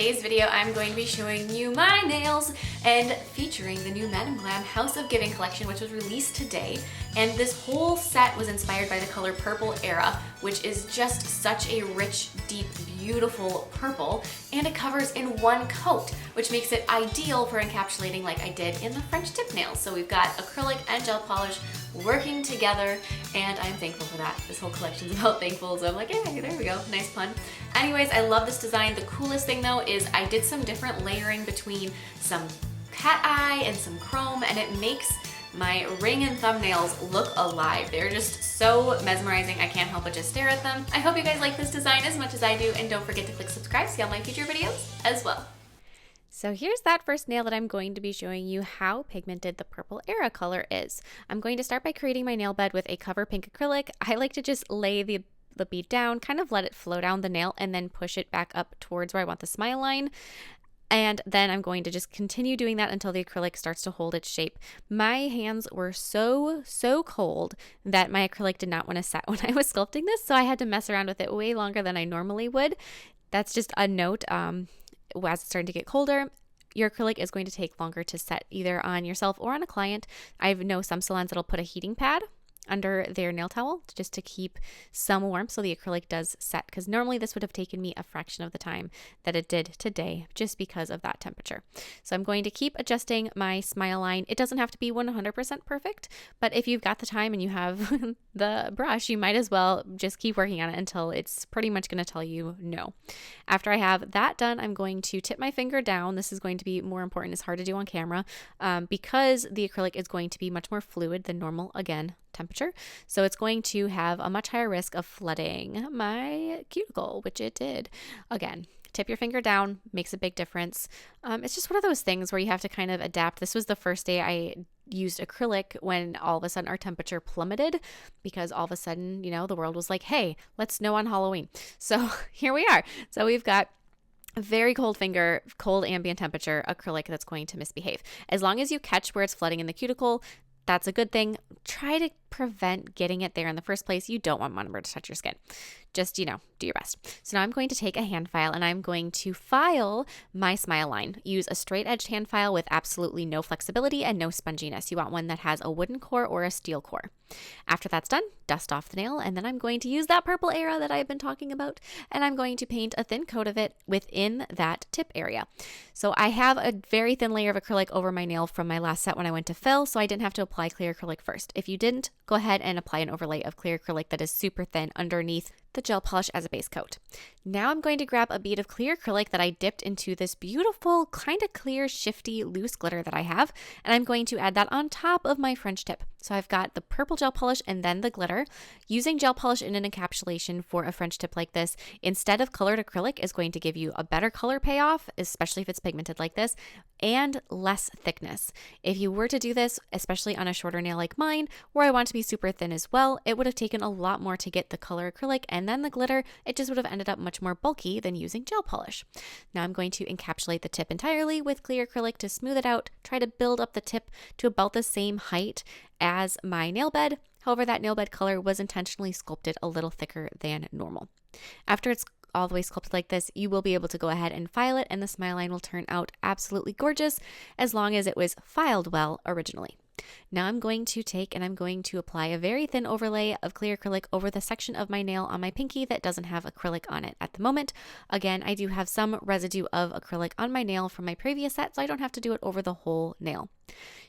today's video, I'm going to be showing you my nails and featuring the new Madam Glam House of Giving collection, which was released today. And this whole set was inspired by the color Purple Era, which is just such a rich, deep, beautiful purple, and it covers in one coat, which makes it ideal for encapsulating like I did in the French tip nails. So we've got acrylic and gel polish working together, and I'm thankful for that. This whole collection is about thankful, so I'm like, hey, there we go, nice pun. Anyways, I love this design. The coolest thing though is I did some different layering between some cat eye and some chrome, and it makes my ring and thumbnails look alive. They're just so mesmerizing. I can't help but just stare at them. I hope you guys like this design as much as I do, and don't forget to click subscribe to see all my future videos as well. So here's that first nail that I'm going to be showing you how pigmented the Purple Era color is. I'm going to start by creating my nail bed with a cover pink acrylic. I like to just lay the bead down, kind of let it flow down the nail, and then push it back up towards where I want the smile line. And then I'm going to just continue doing that until the acrylic starts to hold its shape. My hands were so cold that my acrylic did not want to set when I was sculpting this, so I had to mess around with it way longer than I normally would. That's just a note. As it's starting to get colder, your acrylic is going to take longer to set either on yourself or on a client. I know some salons that'll put a heating pad under their nail towel just to keep some warmth so the acrylic does set, because normally this would have taken me a fraction of the time that it did today just because of that temperature. So I'm going to keep adjusting my smile line. It doesn't have to be 100% perfect, but if you've got the time and you have the brush, you might as well just keep working on it until it's pretty much going to tell you no. After I have that done, I'm going to tip my finger down. This is going to be more important. It's hard to do on camera because the acrylic is going to be much more fluid than normal, again, temperature. So it's going to have a much higher risk of flooding my cuticle, which it did. Again, tip your finger down, makes a big difference. It's just one of those things where you have to kind of adapt. This was the first day I used acrylic when all of a sudden our temperature plummeted, because all of a sudden, you know, the world was like, hey, let's snow on Halloween. So here we are. So we've got a very cold finger, cold ambient temperature acrylic that's going to misbehave. As long as you catch where it's flooding in the cuticle, that's a good thing. Try to prevent getting it there in the first place. You don't want monomer to touch your skin. Just, you know, do your best. So now I'm going to take a hand file and I'm going to file my smile line. Use a straight edged hand file with absolutely no flexibility and no sponginess. You want one that has a wooden core or a steel core. After that's done, dust off the nail, and then I'm going to use that Purple Era that I've been talking about, and I'm going to paint a thin coat of it within that tip area. So I have a very thin layer of acrylic over my nail from my last set when I went to fill, so I didn't have to apply clear acrylic first. If you didn't, go ahead and apply an overlay of clear acrylic that is super thin underneath the gel polish as a base coat. Now I'm going to grab a bead of clear acrylic that I dipped into this beautiful, kind of clear, shifty, loose glitter that I have, and I'm going to add that on top of my French tip. So I've got the purple gel polish and then the glitter. Using gel polish in an encapsulation for a French tip like this, instead of colored acrylic, is going to give you a better color payoff, especially if it's pigmented like this, and less thickness. If you were to do this, especially on a shorter nail like mine, where I want to be super thin as well, it would have taken a lot more to get the color acrylic and then the glitter. It just would have ended up much more bulky than using gel polish. Now I'm going to encapsulate the tip entirely with clear acrylic to smooth it out, try to build up the tip to about the same height as my nail bed. However, that nail bed color was intentionally sculpted a little thicker than normal. After it's all the way sculpted like this, you will be able to go ahead and file it, and the smile line will turn out absolutely gorgeous as long as it was filed well originally. Now I'm going to take and I'm going to apply a very thin overlay of clear acrylic over the section of my nail on my pinky that doesn't have acrylic on it at the moment. Again, I do have some residue of acrylic on my nail from my previous set, so I don't have to do it over the whole nail.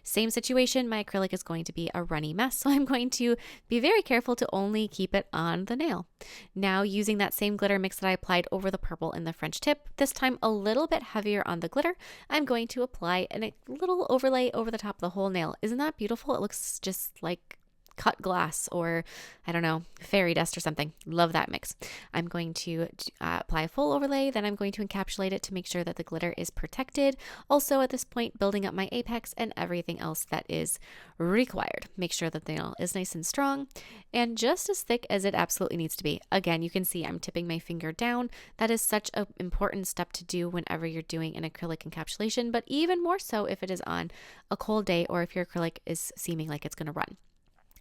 Same situation, my acrylic is going to be a runny mess, so I'm going to be very careful to only keep it on the nail. Now, using that same glitter mix that I applied over the purple in the French tip, this time a little bit heavier on the glitter, I'm going to apply a little overlay over the top of the whole nail. Isn't that beautiful? It looks just like cut glass or, I don't know, fairy dust or something. Love that mix. I'm going to apply a full overlay, then I'm going to encapsulate it to make sure that the glitter is protected. Also at this point, building up my apex and everything else that is required. Make sure that the nail is nice and strong and just as thick as it absolutely needs to be. Again, you can see I'm tipping my finger down. That is such an important step to do whenever you're doing an acrylic encapsulation, but even more so if it is on a cold day or if your acrylic is seeming like it's going to run.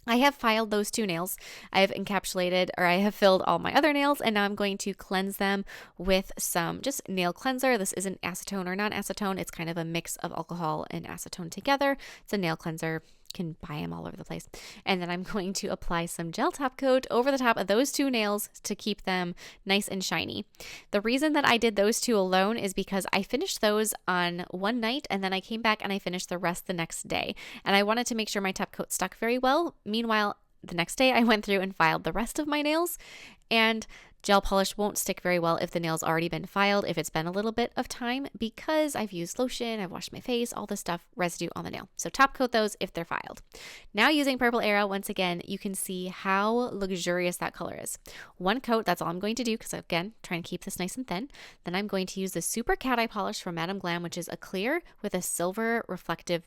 I have filed those 2 nails. I have encapsulated, or I have filled all my other nails, and now I'm going to cleanse them with some just nail cleanser. This isn't acetone or non-acetone. It's kind of a mix of alcohol and acetone together. It's a nail cleanser. Can buy them all over the place. And then I'm going to apply some gel top coat over the top of those 2 nails to keep them nice and shiny. The reason that I did those 2 alone is because I finished those on one night, and then I came back and I finished the rest the next day. And I wanted to make sure my top coat stuck very well. Meanwhile, the next day I went through and filed the rest of my nails, and gel polish won't stick very well if the nail's already been filed, if it's been a little bit of time, because I've used lotion, I've washed my face, all this stuff, residue on the nail. So top coat those if they're filed. Now using Purple Era, once again, you can see how luxurious that color is. One coat, that's all I'm going to do, because again, trying to keep this nice and thin. Then I'm going to use the Super Cat Eye Polish from Madam Glam, which is a clear with a silver reflective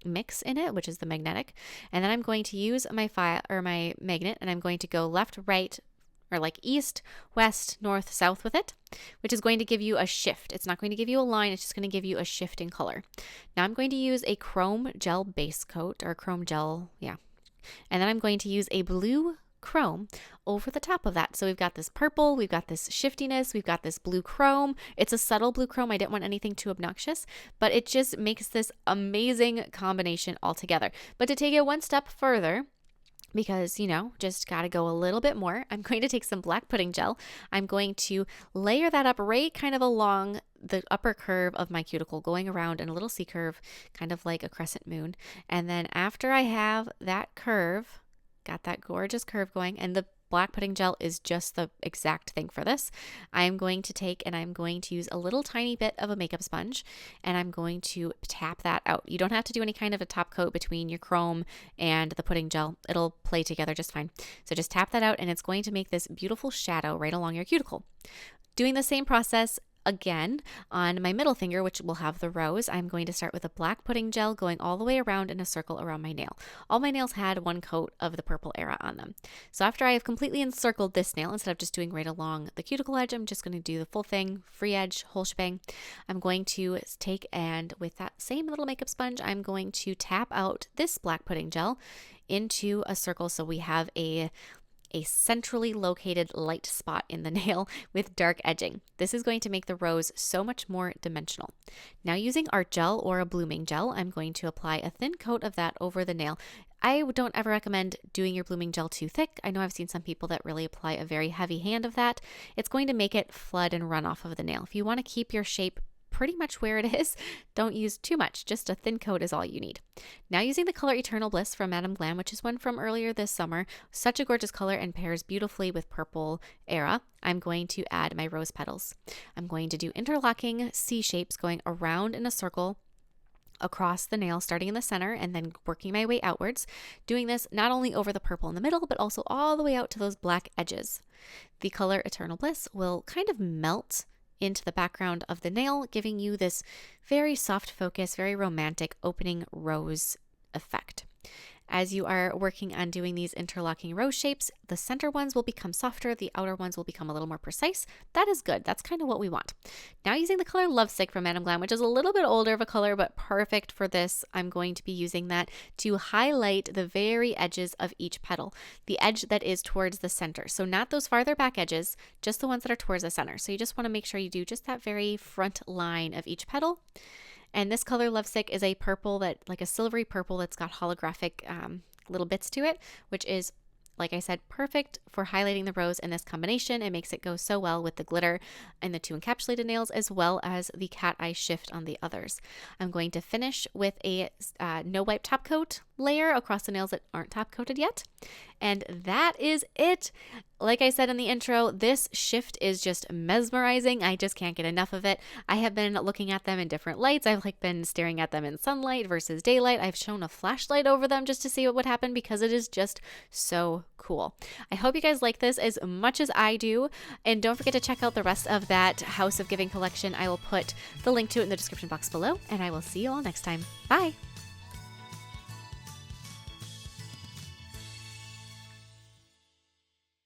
mix in it, which is the magnetic. And then I'm going to use my my magnet, and I'm going to go left, right, or like east, west, north, south with it, which is going to give you a shift. It's not going to give you a line, it's just going to give you a shift in color. Now I'm going to use a chrome gel base coat, or chrome gel, yeah. And then I'm going to use a blue chrome over the top of that. So we've got this purple, we've got this shiftiness, we've got this blue chrome. It's a subtle blue chrome. I didn't want anything too obnoxious, but it just makes this amazing combination altogether. But to take it one step further, because, you know, just got to go a little bit more, I'm going to take some black pudding gel. I'm going to layer that up right kind of along the upper curve of my cuticle, going around in a little C curve, kind of like a crescent moon. And then after I have that curve, got that gorgeous curve going, and the black pudding gel is just the exact thing for this, I'm going to take and I'm going to use a little tiny bit of a makeup sponge, and I'm going to tap that out. You don't have to do any kind of a top coat between your chrome and the pudding gel. It'll play together just fine. So just tap that out, and it's going to make this beautiful shadow right along your cuticle. Doing the same process again on my middle finger, which will have the rose, I'm going to start with a black pudding gel going all the way around in a circle around my nail. All my nails had one coat of the Purple Era on them. So after I have completely encircled this nail, instead of just doing right along the cuticle edge, I'm just going to do the full thing, free edge, whole shebang. I'm going to take, and with that same little makeup sponge, I'm going to tap out this black pudding gel into a circle, so we have a centrally located light spot in the nail with dark edging. This is going to make the rose so much more dimensional. Now using art gel or a blooming gel, I'm going to apply a thin coat of that over the nail. I don't ever recommend doing your blooming gel too thick. I know I've seen some people that really apply a very heavy hand of that. It's going to make it flood and run off of the nail. If you want to keep your shape pretty much where it is, don't use too much. Just a thin coat is all you need. Now using the color Eternal Bliss from Madam Glam, which is one from earlier this summer, such a gorgeous color and pairs beautifully with Purple Era, I'm going to add my rose petals. I'm going to do interlocking C shapes going around in a circle across the nail, starting in the center and then working my way outwards, doing this not only over the purple in the middle, but also all the way out to those black edges. The color Eternal Bliss will kind of melt into the background of the nail, giving you this very soft focus, very romantic opening rose effect. As you are working on doing these interlocking rose shapes, the center ones will become softer, the outer ones will become a little more precise. That is good. That's kind of what we want. Now using the color Lovesick from Madam Glam, which is a little bit older of a color, but perfect for this, I'm going to be using that to highlight the very edges of each petal, the edge that is towards the center. So not those farther back edges, just the ones that are towards the center. So you just want to make sure you do just that very front line of each petal. And this color Lovesick is a purple, that like a silvery purple that's got holographic little bits to it, which is, like I said, perfect for highlighting the rose in this combination. It makes it go so well with the glitter and the 2 encapsulated nails, as well as the cat eye shift on the others. I'm going to finish with a no wipe top coat layer across the nails that aren't top coated yet. And that is it. Like I said in the intro, this shift is just mesmerizing. I just can't get enough of it. I have been looking at them in different lights. I've been staring at them in sunlight versus daylight. I've shown a flashlight over them just to see what would happen, because it is just so cool. I hope you guys like this as much as I do. And don't forget to check out the rest of that House of Giving collection. I will put the link to it in the description box below, and I will see you all next time. Bye.